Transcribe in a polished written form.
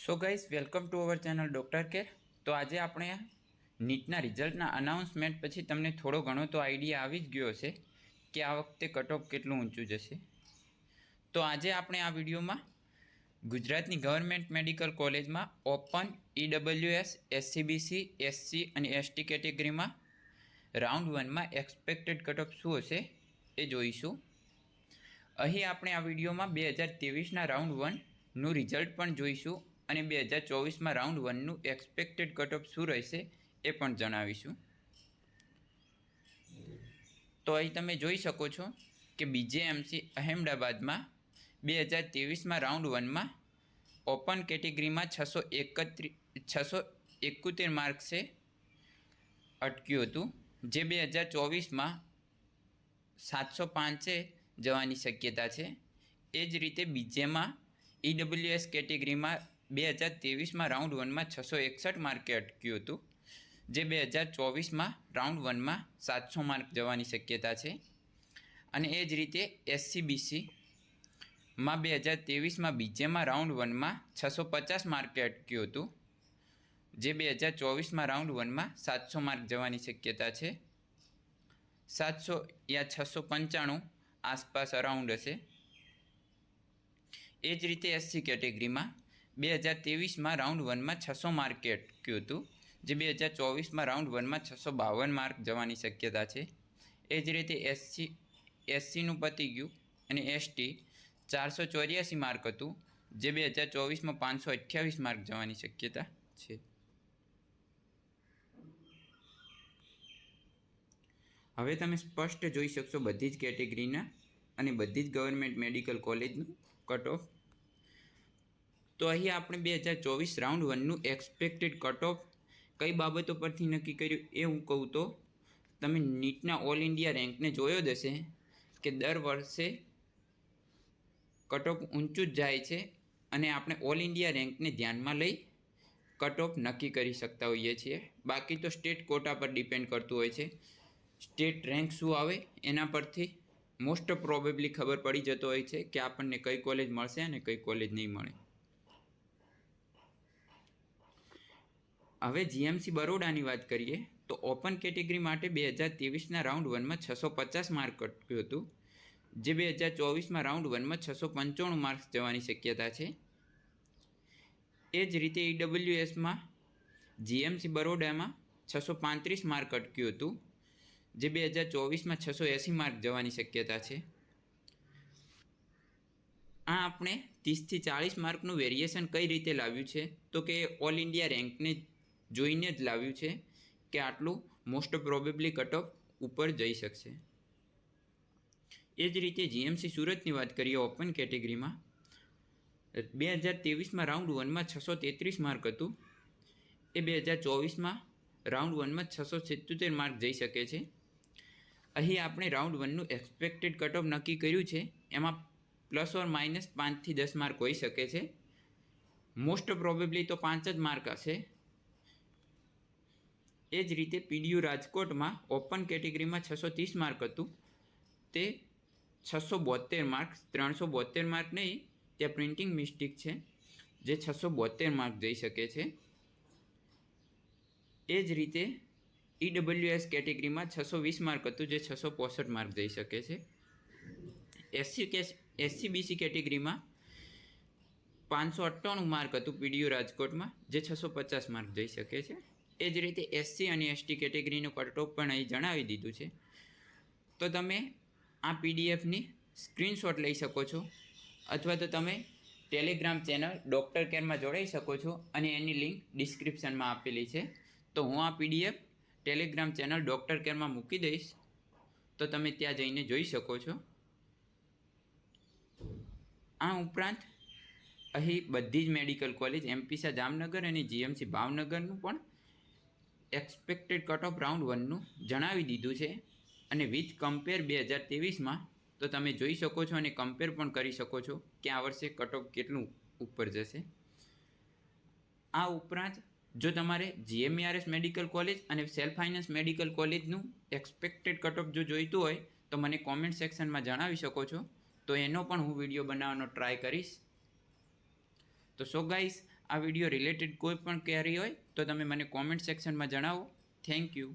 So guys welcome to our channel doctor care. તો આજે આપણે નીટના રિઝલ્ટના અનાઉન્સમેન્ટ પછી તમને થોડો ઘણો તો આઈડિયા આવી જ ગયો હશે કે આ વખતે કટ ઓફ કેટલું ઊંચું જશે। તો આજે આપણે આ વિડીયોમાં ગુજરાતની ગવર્મેન્ટ મેડિકલ કોલેજમાં ઓપન EWS SCBC SC અને ST કેટેગરીમાં રાઉન્ડ 1માં એક્સપેક્ટેડ કટ ઓફ શું હશે એ જોઈશું। અહીં આપણે આ વિડીયોમાં 2023ના રાઉન્ડ 1નું રિઝલ્ટ પણ જોઈશું અને 2024માં રાઉન્ડ 1નું એક્સપેક્ટેડ કટ ઓફ શું રહેશે એ પણ જણાવીશું। તો અહીં તમે જોઈ શકો છો કે BJMC અહેમદાબાદમાં 2023માં રાઉન્ડ 1માં ઓપન કેટેગરીમાં 671 માર્ક્સે અટક્યું હતું, જે 2024માં 705 જવાની શક્યતા છે। એ જ રીતે બીજેમાં EWS કેટેગરીમાં 2023માં રાઉન્ડ 1માં 661 માર્કે અટક્યું હતું, જે 2024માં રાઉન્ડ 1માં 700 માર્ક જવાની શક્યતા છે। અને એ જ રીતે SCBCમાં 2023માં બીજેમાં રાઉન્ડ 1માં 650 માર્કે અટક્યું હતું, જે 2024માં રાઉન્ડ 1માં 700 માર્ક જવાની શક્યતા છે। 700 યા 695 આસપાસ અરાઉન્ડ હશે। એ જ રીતે SC કેટેગરીમાં 2023માં રાઉન્ડ 1માં 600 માર્કે અટક્યું હતું, જે 2024માં રાઉન્ડ 1માં 652 માર્ક જવાની શક્યતા છે। એ જ રીતે SCનું પતી ગયું અને ST 484 માર્ક હતું, જે 2024માં 528 માર્ક જવાની શક્યતા છે। હવે તમે સ્પષ્ટ જોઈ શકશો બધી જ કેટેગરીના અને બધી જ ગવર્મેન્ટ મેડિકલ કોલેજનું કટ ઓફ। તો અહીં આપણે 2024 રાઉન્ડ 1નું એક્સપેક્ટેડ કટ ઓફ કઈ બાબતો પરથી નક્કી કર્યું એ હું કહું તો તમે નીટના ઓલ ઇન્ડિયા રેન્કને જોયો જ હશે કે દર વર્ષે કટ ઓફ ઊંચું જ જાય છે અને આપણે ઓલ ઇન્ડિયા રેન્કને ધ્યાનમાં લઈ કટ ઓફ નક્કી કરી શકતા હોઈએ છીએ। બાકી તો સ્ટેટ કોટા પર ડિપેન્ડ કરતું હોય છે। સ્ટેટ રેન્ક શું આવે એના પરથી મોસ્ટ પ્રોબેબલી ખબર પડી જતો હોય છે કે આપણને કઈ કોલેજ મળશે અને કઈ કોલેજ નહીં મળે। હવે GMC બરોડાની વાત કરીએ તો ઓપન કેટેગરી માટે 2023ના રાઉન્ડ 1માં 650 માર્ક અટક્યું હતું, જે 2024માં રાઉન્ડ 1માં 695 માર્ક્સ જવાની શક્યતા છે। એ જ રીતે EWSમાં GMC બરોડામાં 635 માર્ક અટક્યું હતું, જે 2024માં 680 માર્ક જવાની શક્યતા છે। આ આપણે 30થી 40 માર્કનું વેરિએશન કઈ રીતે લાવ્યું છે તો કે ઓલ ઇન્ડિયા રેન્કને જોઈને જ લાવ્યું છે કે આટલું મોસ્ટ પ્રોબેબલી કટ ઓફ ઉપર જઈ શકશે। એ જ રીતે GMC સુરતની વાત કરીએ ઓપન કેટેગરીમાં 2023માં રાઉન્ડ 1માં 633 માર્ક હતું, એ 2024માં રાઉન્ડ 1માં 677 માર્ક જઈ શકે છે। અહીં આપણે રાઉન્ડ 1નું એક્સપેક્ટેડ કટ ઓફ નક્કી કર્યું છે, એમાં પ્લસ ઓર માઇનસ 5થી 10 માર્ક હોઈ શકે છે। મોસ્ટ પ્રોબેબલી તો 5 જ માર્ક હશે। એ જ રીતે PDU રાજકોટમાં ઓપન કેટેગરીમાં 630 માર્ક હતું, તે 672 માર્ક 372 માર્ક નહીં, ત્યાં પ્રિન્ટિંગ મિસ્ટેક છે, જે 672 માર્ક જઈ શકે છે। એ જ રીતે EWS કેટેગરીમાં 620 માર્ક હતું, જે 665 માર્ક જઈ શકે છે। SCBC કેટેગરીમાં 598 માર્ક હતું PDU રાજકોટમાં, જે 650 માર્ક જઈ શકે છે। એ જ રીતે SC અને ST કેટેગરીનું કટ ઓફ પણ અહીં જણાવી દીધું છે। તો તમે આ PDFની સ્ક્રીનશોટ લઈ શકો છો અથવા તો તમે ટેલિગ્રામ ચેનલ ડૉક્ટર કેરમાં જોડાઈ શકો છો અને એની લિંક ડિસ્ક્રિપ્શનમાં આપેલી છે। તો હું આ PDF ટેલિગ્રામ ચેનલ ડૉક્ટર કેરમાં મૂકી દઈશ, તો તમે ત્યાં જઈને જોઈ શકો છો। આ ઉપરાંત અહીં બધી જ મેડિકલ કોલેજ MPSA જામનગર અને GMC ભાવનગરનું પણ એક્સપેક્ટેડ કટ ઓફ રાઉન્ડ 1નું જણાવી દીધું છે અને વિથ કમ્પેર 2023માં તો તમે જોઈ શકો છો અને કમ્પેર પણ કરી શકો છો કે આ વર્ષે કટ ઓફ કેટલું ઉપર જશે। આ ઉપરાંત જો તમારે GMERS મેડિકલ કોલેજ અને સેલ્ફ ફાઇનાન્સ મેડિકલ કોલેજનું એક્સપેક્ટેડ કટ ઓફ જો જોઈતું હોય તો મને કોમેન્ટ સેક્શનમાં જણાવી શકો છો, તો એનો પણ હું વિડીયો બનાવવાનો ટ્રાય કરીશ। તો સો ગાઈસ, આ વિડીયો રિલેટેડ કોઈ પણ ક્વેરી હોય તો તમે મને કોમેન્ટ સેક્શનમાં જણાવો. Thank you.